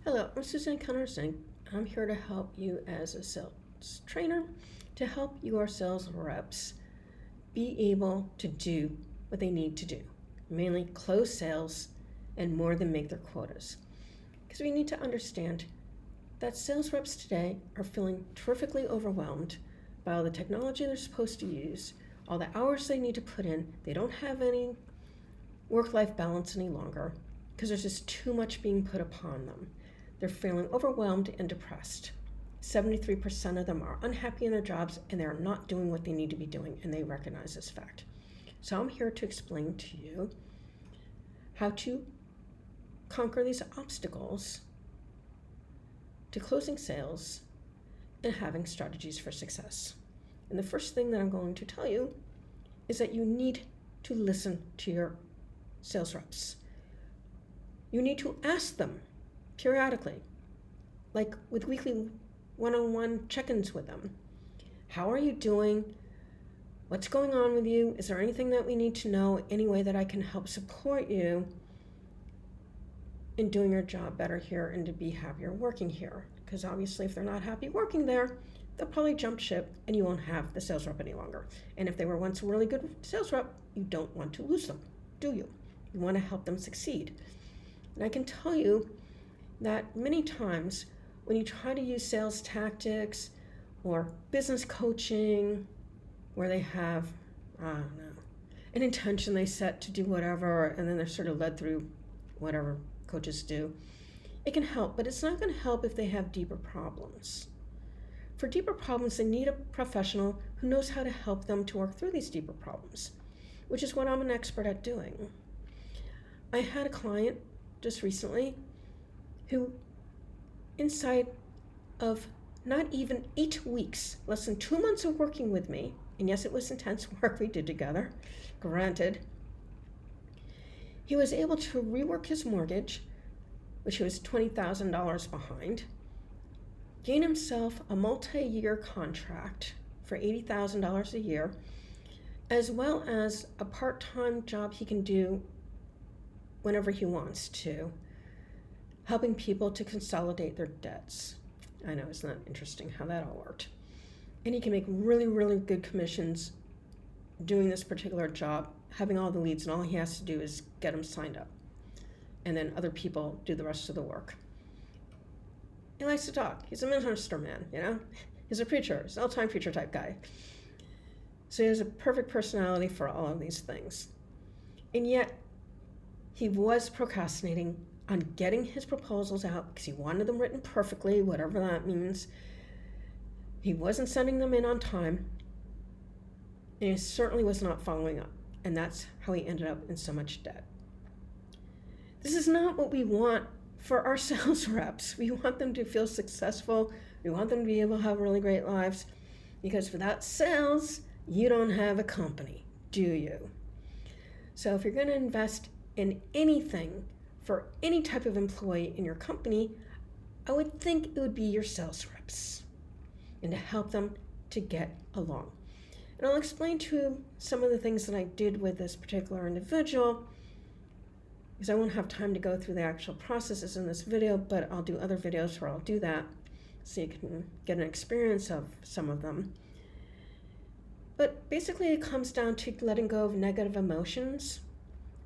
Hello, I'm Susan Connor-Singh. I'm here to help you as a sales trainer to help your sales reps be able to do what they need to do, mainly close sales and more than make their quotas. Because we need to understand that sales reps today are feeling terrifically overwhelmed by all the technology they're supposed to use, all the hours they need to put in. They don't have any work-life balance any longer because there's just too much being put upon them. They're feeling overwhelmed and depressed. 73% of them are unhappy in their jobs and they're not doing what they need to be doing, and they recognize this fact. So I'm here to explain to you how to conquer these obstacles to closing sales and having strategies for success. And the first thing that I'm going to tell you is that you need to listen to your sales reps. You need to ask them periodically, like with weekly one-on-one check-ins with them. How are you doing? What's going on with you? Is there anything that we need to know? Any way that I can help support you in doing your job better here and to be happier working here? Because obviously if they're not happy working there, they'll probably jump ship and you won't have the sales rep any longer. And if they were once a really good sales rep, you don't want to lose them, do you? You want to help them succeed. And I can tell you that many times when you try to use sales tactics or business coaching where they have, I don't know, an intention they set to do whatever, and then they're sort of led through whatever coaches do, it can help, but it's not going to help if they have deeper problems. For deeper problems, they need a professional who knows how to help them to work through these deeper problems, which is what I'm an expert at doing. I had a client just recently who, inside of not even 8 weeks, less than 2 months of working with me, and yes, it was intense work we did together, granted, he was able to rework his mortgage, which he was $20,000 behind, gain himself a multi-year contract for $80,000 a year, as well as a part-time job he can do whenever he wants to, helping people to consolidate their debts. I know, isn't that interesting how that all worked? And he can make really, really good commissions doing this particular job, having all the leads, and all he has to do is get them signed up. And then other people do the rest of the work. He likes to talk. He's a minister man, you know? He's a preacher. He's an all-time preacher type guy. So he has a perfect personality for all of these things. And yet, he was procrastinating on getting his proposals out because he wanted them written perfectly, whatever that means. He wasn't sending them in on time, and he certainly was not following up. And that's how he ended up in so much debt. This is not what we want for our sales reps. We want them to feel successful. We want them to be able to have really great lives, because without sales, you don't have a company, do you? So if you're going to invest in anything for any type of employee in your company, I would think it would be your sales reps, and to help them to get along. And I'll explain to you some of the things that I did with this particular individual, because I won't have time to go through the actual processes in this video, but I'll do other videos where I'll do that so you can get an experience of some of them. But basically it comes down to letting go of negative emotions,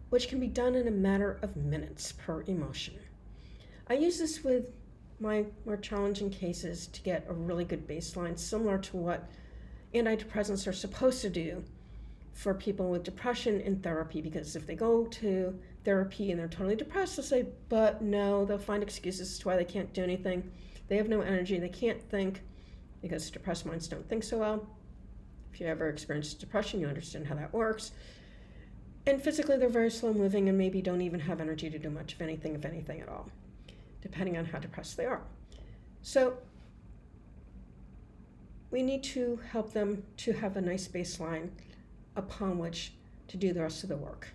which can be done in a matter of minutes per emotion. I use this with my more challenging cases to get a really good baseline, similar to what antidepressants are supposed to do for people with depression in therapy, because if they go to therapy and they're totally depressed, they'll say, but no, they'll find excuses as to why they can't do anything. They have no energy, they can't think, because depressed minds don't think so well. If you ever experienced depression, you understand how that works. And physically, they're very slow moving and maybe don't even have energy to do much of anything, if anything at all, depending on how depressed they are. So we need to help them to have a nice baseline upon which to do the rest of the work.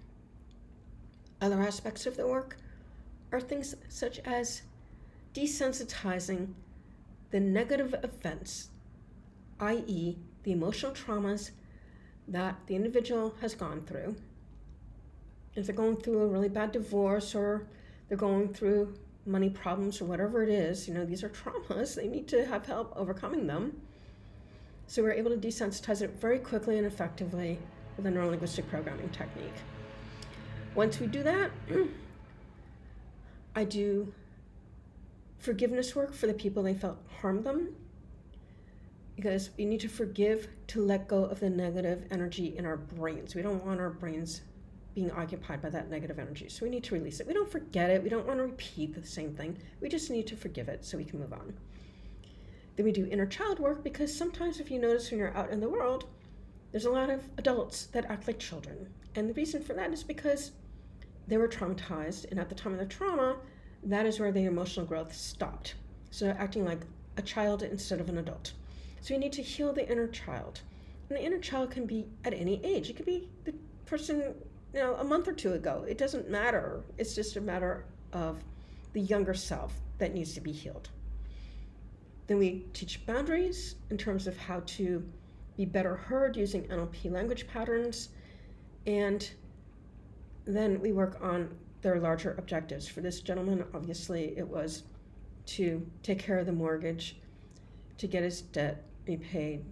Other aspects of the work are things such as desensitizing the negative events, i.e. the emotional traumas that the individual has gone through. If they're going through a really bad divorce, or they're going through money problems or whatever it is, these are traumas. They need to have help overcoming them. So we're able to desensitize it very quickly and effectively with a neurolinguistic programming technique. Once we do that, I do forgiveness work for the people they felt harmed them, because we need to forgive to let go of the negative energy in our brains. We don't want our brains being occupied by that negative energy, so we need to release it. We don't forget it. We don't want to repeat the same thing. We just need to forgive it so we can move on. Then we do inner child work, because sometimes if you notice when you're out in the world, there's a lot of adults that act like children. And the reason for that is because they were traumatized, and at the time of the trauma, that is where the emotional growth stopped. So acting like a child instead of an adult. So you need to heal the inner child. And the inner child can be at any age. It could be the person, a month or two ago. It doesn't matter. It's just a matter of the younger self that needs to be healed. Then we teach boundaries in terms of how to be better heard using NLP language patterns. And then we work on their larger objectives. For this gentleman, obviously, it was to take care of the mortgage, to get his debt repaid,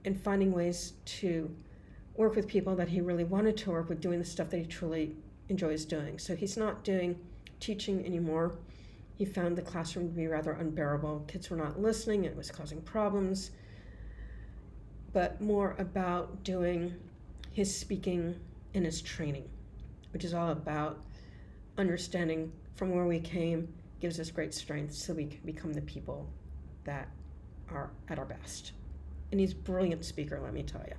and finding ways to work with people that he really wanted to work with, doing the stuff that he truly enjoys doing. So he's not doing teaching anymore. He found the classroom to be rather unbearable. Kids were not listening. It was causing problems. But more about doing his speaking and his training, which is all about understanding from where we came, gives us great strength so we can become the people that are at our best. And he's a brilliant speaker, let me tell you.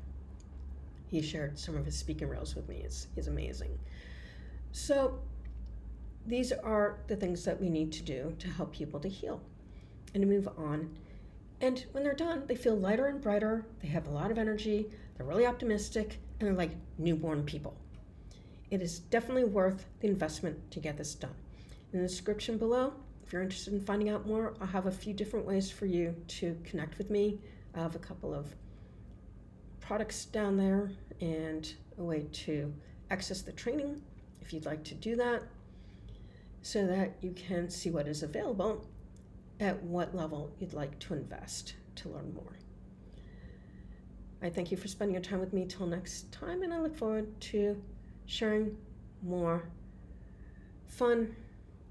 He shared some of his speaking reels with me. He's amazing. So these are the things that we need to do to help people to heal and to move on. And when they're done, they feel lighter and brighter. They have a lot of energy. They're really optimistic, and they're like newborn people. It is definitely worth the investment to get this done. In the description below, if you're interested in finding out more, I'll have a few different ways for you to connect with me. I have a couple of products down there and a way to access the training if you'd like to do that, so that you can see what is available at what level you'd like to invest to learn more. I thank you for spending your time with me till next time, and I look forward to sharing more fun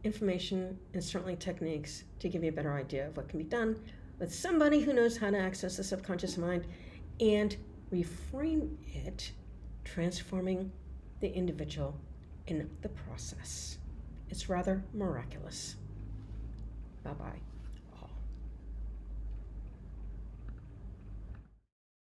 information and certainly techniques to give you a better idea of what can be done with somebody who knows how to access the subconscious mind and reframe it, transforming the individual in the process. It's rather miraculous. Bye-bye.